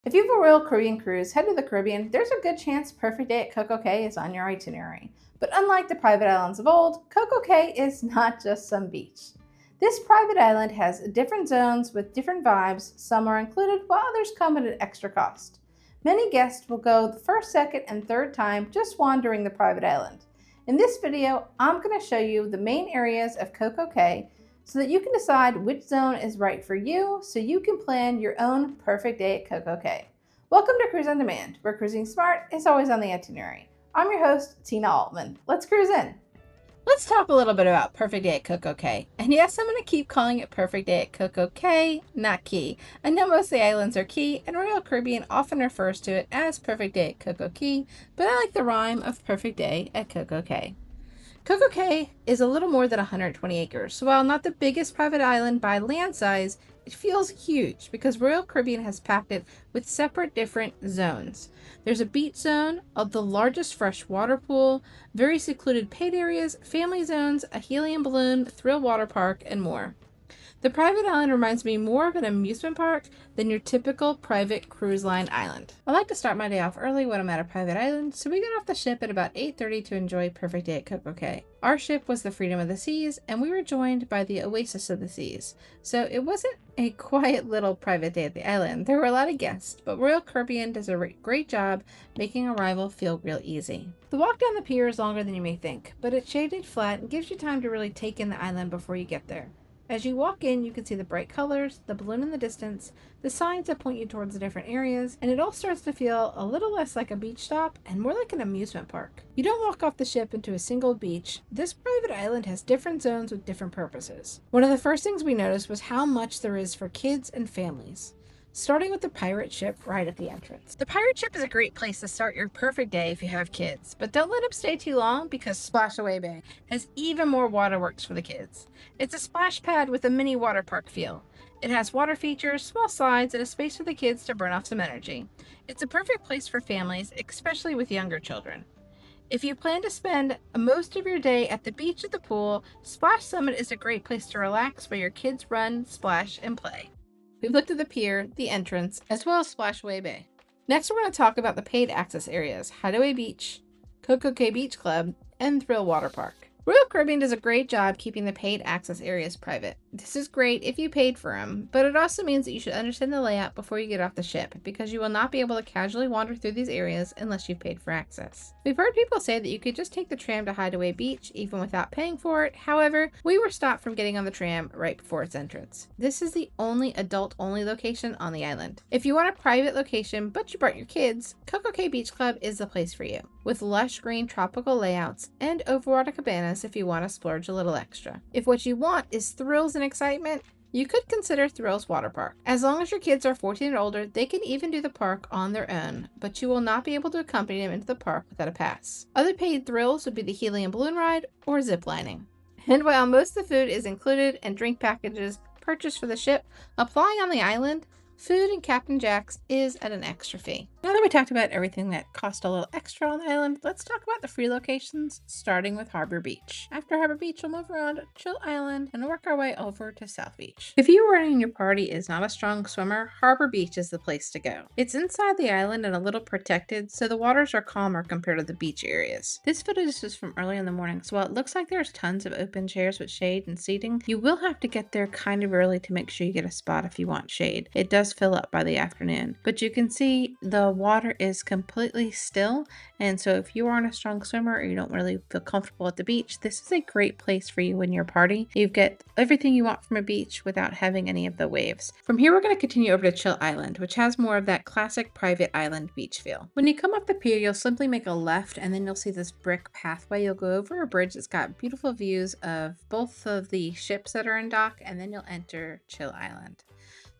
If you have a Royal Caribbean cruise, head to the Caribbean, there's a good chance Perfect Day at CocoCay is on your itinerary. But unlike the private islands of old, CocoCay is not just some beach. This private island has different zones with different vibes. Some are included, while others come at an extra cost. Many guests will go the first, second, and third time just wandering the private island. In this video, I'm going to show you the main areas of CocoCay so that you can decide which zone is right for you so you can plan your own perfect day at CocoCay. Welcome to Cruise on Demand, where cruising smart is always on the itinerary. I'm your host, Tina Altman. Let's cruise in. Let's talk a little bit about Perfect Day at CocoCay. And yes, I'm going to keep calling it Perfect Day at CocoCay, not Key. I know most of the islands are Key, and Royal Caribbean often refers to it as Perfect Day at CocoCay, but I like the rhyme of Perfect Day at CocoCay. CocoCay is a little more than 120 acres, so while not the biggest private island by land size, it feels huge because Royal Caribbean has packed it with separate different zones. There's a beach zone, the largest freshwater pool, very secluded paid areas, family zones, a helium balloon, Thrill Waterpark, and more. The private island reminds me more of an amusement park than your typical private cruise line island. I like to start my day off early when I'm at a private island, so we got off the ship at about 8:30 to enjoy Perfect Day at CocoCay. Our ship was the Freedom of the Seas, and we were joined by the Oasis of the Seas. So it wasn't a quiet little private day at the island. There were a lot of guests, but Royal Caribbean does a great job making arrival feel real easy. The walk down the pier is longer than you may think, but it's shaded flat and gives you time to really take in the island before you get there. As you walk in, you can see the bright colors, the balloon in the distance, the signs that point you towards the different areas, and it all starts to feel a little less like a beach stop and more like an amusement park. You don't walk off the ship into a single beach. This private island has different zones with different purposes. One of the first things we noticed was how much there is for kids and families. Starting with the pirate ship right at the entrance. The pirate ship is a great place to start your perfect day if you have kids, but don't let them stay too long because Splashaway Bay has even more waterworks for the kids. It's a splash pad with a mini water park feel. It has water features, small slides, and a space for the kids to burn off some energy. It's a perfect place for families, especially with younger children. If you plan to spend most of your day at the beach or the pool, Splash Summit is a great place to relax while your kids run, splash, and play. We've looked at the pier, the entrance, as well as Splashaway Bay. Next, we're going to talk about the paid access areas, Hideaway Beach, CocoCay Beach Club, and Thrill Waterpark. Royal Caribbean does a great job keeping the paid access areas private. This is great if you paid for them, but it also means that you should understand the layout before you get off the ship, because you will not be able to casually wander through these areas unless you've paid for access. We've heard people say that you could just take the tram to Hideaway Beach even without paying for it. However, we were stopped from getting on the tram right before its entrance. This is the only adult-only location on the island. If you want a private location but you brought your kids, CocoCay Beach Club is the place for you, with lush green tropical layouts and overwater cabanas if you want to splurge a little extra. If what you want is thrills and excitement, you could consider Thrills Waterpark. As long as your kids are 14 and older, they can even do the park on their own, but you will not be able to accompany them into the park without a pass. Other paid thrills would be the helium balloon ride or zip lining. And while most of the food is included and drink packages purchased for the ship applying on the island, food in Captain Jack's is at an extra fee. Now that we talked about everything that cost a little extra on the island, let's talk about the free locations, starting with Harbor Beach. After Harbor Beach, we'll move around Chill Island and work our way over to South Beach. If you or anyone in your party is not a strong swimmer, Harbor Beach is the place to go. It's inside the island and a little protected, so the waters are calmer compared to the beach areas. This footage is from early in the morning, so while it looks like there's tons of open chairs with shade and seating, you will have to get there kind of early to make sure you get a spot if you want shade. It does fill up by the afternoon, but you can see the water is completely still, and so if you aren't a strong swimmer or you don't really feel comfortable at the beach, this is a great place for you and your party. You get everything you want from a beach without having any of the waves. From here, we're going to continue over to Chill Island, which has more of that classic private island beach feel. When you come up the pier, you'll simply make a left and then you'll see this brick pathway. You'll go over a bridge that's got beautiful views of both of the ships that are in dock, and then you'll enter Chill Island.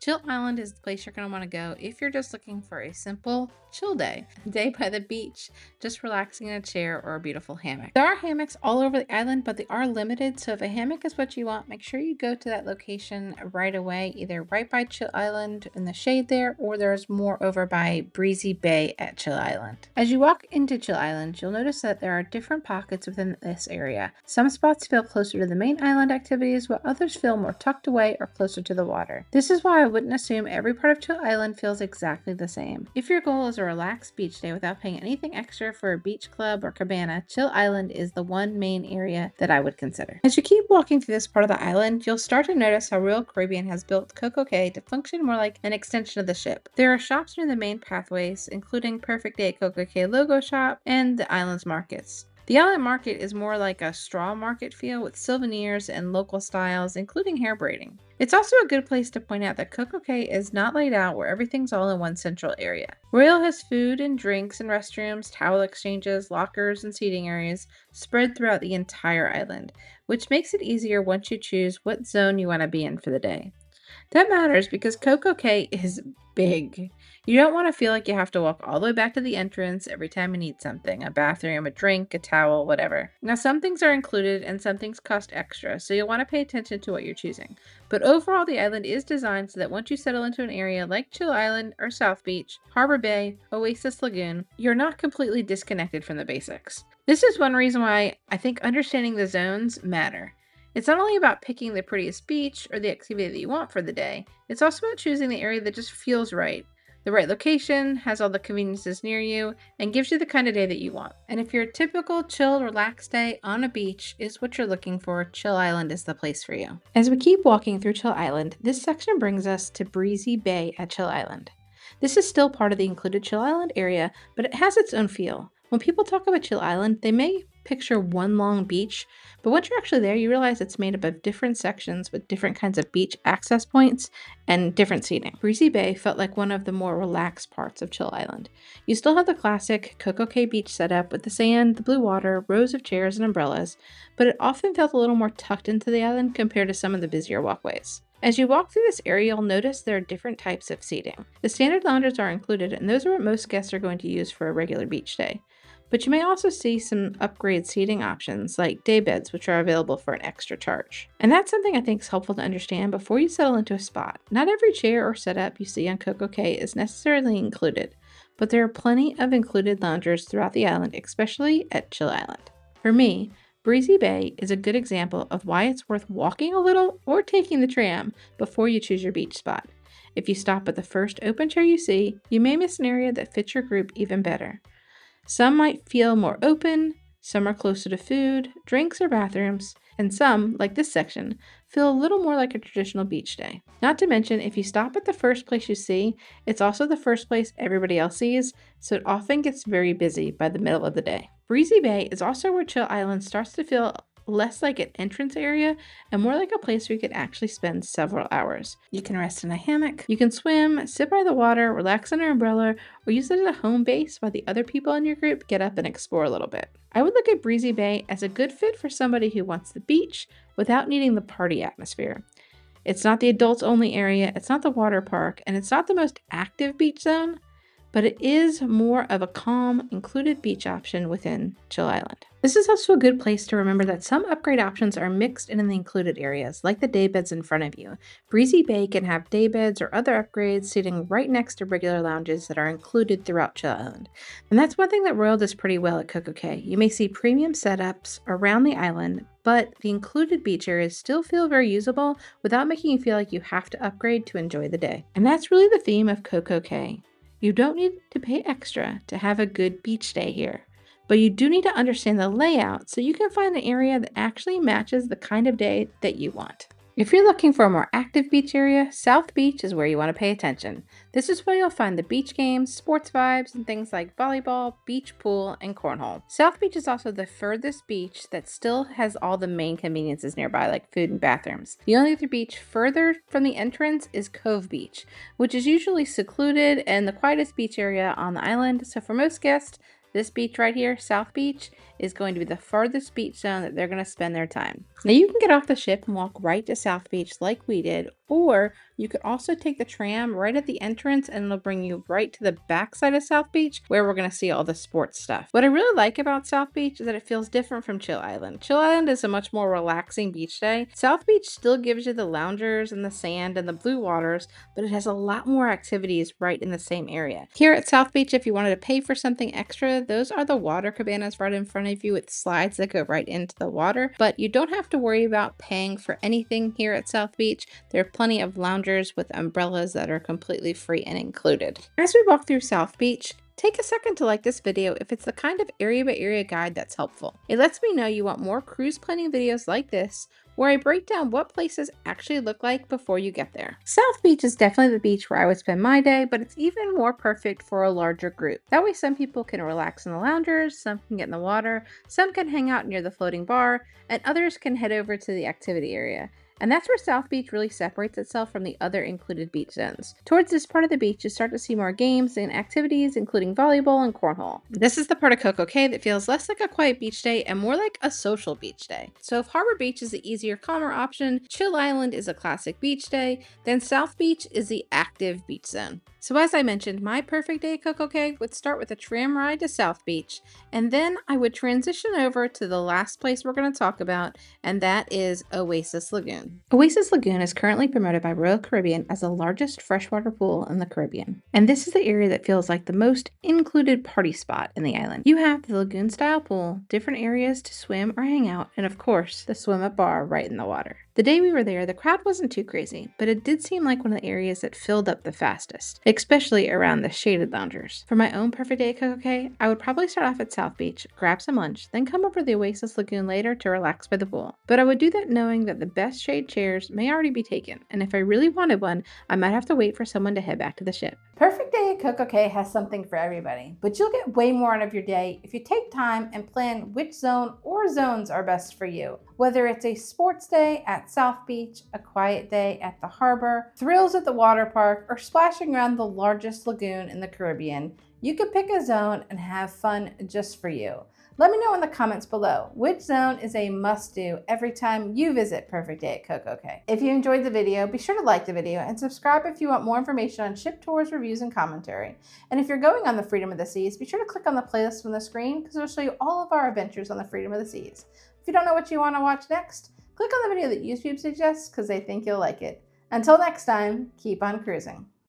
Chill Island is the place you're going to want to go if you're just looking for a simple chill day. A day by the beach, just relaxing in a chair or a beautiful hammock. There are hammocks all over the island, but they are limited, so if a hammock is what you want, make sure you go to that location right away, either right by Chill Island in the shade there, or there's more over by Breezy Bay at Chill Island. As you walk into Chill Island, you'll notice that there are different pockets within this area. Some spots feel closer to the main island activities, while others feel more tucked away or closer to the water. This is why I wouldn't assume every part of Chill Island feels exactly the same. If your goal is a relaxed beach day without paying anything extra for a beach club or cabana, Chill Island is the one main area that I would consider. As you keep walking through this part of the island, you'll start to notice how Royal Caribbean has built CocoCay to function more like an extension of the ship. There are shops near the main pathways, including Perfect Day CocoCay logo shop and the island's markets. The island market is more like a straw market feel with souvenirs and local styles, including hair braiding. It's also a good place to point out that CocoCay is not laid out where everything's all in one central area. Royal has food and drinks and restrooms, towel exchanges, lockers, and seating areas spread throughout the entire island, which makes it easier once you choose what zone you want to be in for the day. That matters because CocoCay is big. You don't want to feel like you have to walk all the way back to the entrance every time you need something, a bathroom, a drink, a towel, whatever. Now, some things are included and some things cost extra, so you'll want to pay attention to what you're choosing. But overall, the island is designed so that once you settle into an area like Chill Island or South Beach, Harbor Bay, Oasis Lagoon, you're not completely disconnected from the basics. This is one reason why I think understanding the zones matter. It's not only about picking the prettiest beach or the activity that you want for the day, it's also about choosing the area that just feels right. The right location, has all the conveniences near you, and gives you the kind of day that you want. And if your typical chill, relaxed day on a beach is what you're looking for, Chill Island is the place for you. As we keep walking through Chill Island, this section brings us to Breezy Bay at Chill Island. This is still part of the included Chill Island area, but it has its own feel. When people talk about Chill Island, they may picture one long beach, but once you're actually there, you realize it's made up of different sections with different kinds of beach access points and different seating. Breezy Bay felt like one of the more relaxed parts of Chill Island. You still have the classic CocoCay beach setup with the sand, the blue water, rows of chairs and umbrellas, but it often felt a little more tucked into the island compared to some of the busier walkways. As you walk through this area, you'll notice there are different types of seating. The standard lounges are included, and those are what most guests are going to use for a regular beach day. But you may also see some upgrade seating options like day beds, which are available for an extra charge. And that's something I think is helpful to understand before you settle into a spot. Not every chair or setup you see on CocoCay is necessarily included, but there are plenty of included loungers throughout the island, especially at Chill Island. For me, Breezy Bay is a good example of why it's worth walking a little or taking the tram before you choose your beach spot. If you stop at the first open chair you see, you may miss an area that fits your group even better. Some might feel more open, some are closer to food, drinks, or bathrooms, and some, like this section, feel a little more like a traditional beach day. Not to mention, if you stop at the first place you see, it's also the first place everybody else sees, so it often gets very busy by the middle of the day. Breezy Bay is also where Chill Island starts to feel less like an entrance area and more like a place where you could actually spend several hours. You can rest in a hammock, you can swim, sit by the water, relax under an umbrella, or use it as a home base while the other people in your group get up and explore a little bit. I would look at Breezy Bay as a good fit for somebody who wants the beach without needing the party atmosphere. It's not the adults only area, it's not the water park, and it's not the most active beach zone, but it is more of a calm, included beach option within Chill Island. This is also a good place to remember that some upgrade options are mixed in the included areas, like the day beds in front of you. Breezy Bay can have day beds or other upgrades sitting right next to regular lounges that are included throughout Chill Island. And that's one thing that Royal does pretty well at CocoCay. You may see premium setups around the island, but the included beach areas still feel very usable without making you feel like you have to upgrade to enjoy the day. And that's really the theme of CocoCay. You don't need to pay extra to have a good beach day here, but you do need to understand the layout so you can find an area that actually matches the kind of day that you want. If you're looking for a more active beach area, South Beach is where you want to pay attention. This is where you'll find the beach games, sports vibes, and things like volleyball, beach pool, and cornhole. South Beach is also the furthest beach that still has all the main conveniences nearby, like food and bathrooms. The only other beach further from the entrance is Cove Beach, which is usually secluded and the quietest beach area on the island. So for most guests, this beach right here, South Beach, is going to be the farthest beach zone that they're going to spend their time. Now you can get off the ship and walk right to South Beach like we did, or you could also take the tram right at the entrance and it'll bring you right to the back side of South Beach where we're going to see all the sports stuff. What I really like about South Beach is that it feels different from Chill Island. Chill Island is a much more relaxing beach day. South Beach still gives you the loungers and the sand and the blue waters, but it has a lot more activities right in the same area. Here at South Beach, if you wanted to pay for something extra, those are the water cabanas right in front of you with slides that go right into the water, but you don't have to worry about paying for anything here at South Beach. There are plenty of loungers with umbrellas that are completely free and included. As we walk through South Beach, take a second to like this video if it's the kind of area by area guide that's helpful. It lets me know you want more cruise planning videos like this, where I break down what places actually look like before you get there. South Beach is definitely the beach where I would spend my day, but it's even more perfect for a larger group. That way some people can relax in the loungers, some can get in the water, some can hang out near the floating bar, and others can head over to the activity area. And that's where South Beach really separates itself from the other included beach zones. Towards this part of the beach, you start to see more games and activities, including volleyball and cornhole. This is the part of CocoCay that feels less like a quiet beach day and more like a social beach day. So if Harbor Beach is the easier, calmer option, Chill Island is a classic beach day, then South Beach is the active beach zone. So as I mentioned, my perfect day at CocoCay would start with a tram ride to South Beach, and then I would transition over to the last place we're going to talk about, and that is Oasis Lagoon. Oasis Lagoon is currently promoted by Royal Caribbean as the largest freshwater pool in the Caribbean. And this is the area that feels like the most included party spot in the island. You have the lagoon style pool, different areas to swim or hang out, and of course, the swim up bar right in the water. The day we were there, the crowd wasn't too crazy, but it did seem like one of the areas that filled up the fastest, especially around the shaded loungers. For my own perfect day at CocoCay, I would probably start off at South Beach, grab some lunch, then come over to the Oasis Lagoon later to relax by the pool. But I would do that knowing that the best shade chairs may already be taken, and if I really wanted one, I might have to wait for someone to head back to the ship. Perfect day at CocoCay has something for everybody, but you'll get way more out of your day if you take time and plan which zone or zones are best for you. Whether it's a sports day at South Beach, a quiet day at the harbor, thrills at the water park, or splashing around the largest lagoon in the Caribbean, you can pick a zone and have fun just for you. Let me know in the comments below which zone is a must-do every time you visit Perfect Day at CocoCay. If you enjoyed the video, be sure to like the video and subscribe if you want more information on ship tours, reviews, and commentary. And if you're going on the Freedom of the Seas, be sure to click on the playlist on the screen because it'll show you all of our adventures on the Freedom of the Seas. If you don't know what you want to watch next, click on the video that YouTube suggests because they think you'll like it. Until next time, keep on cruising.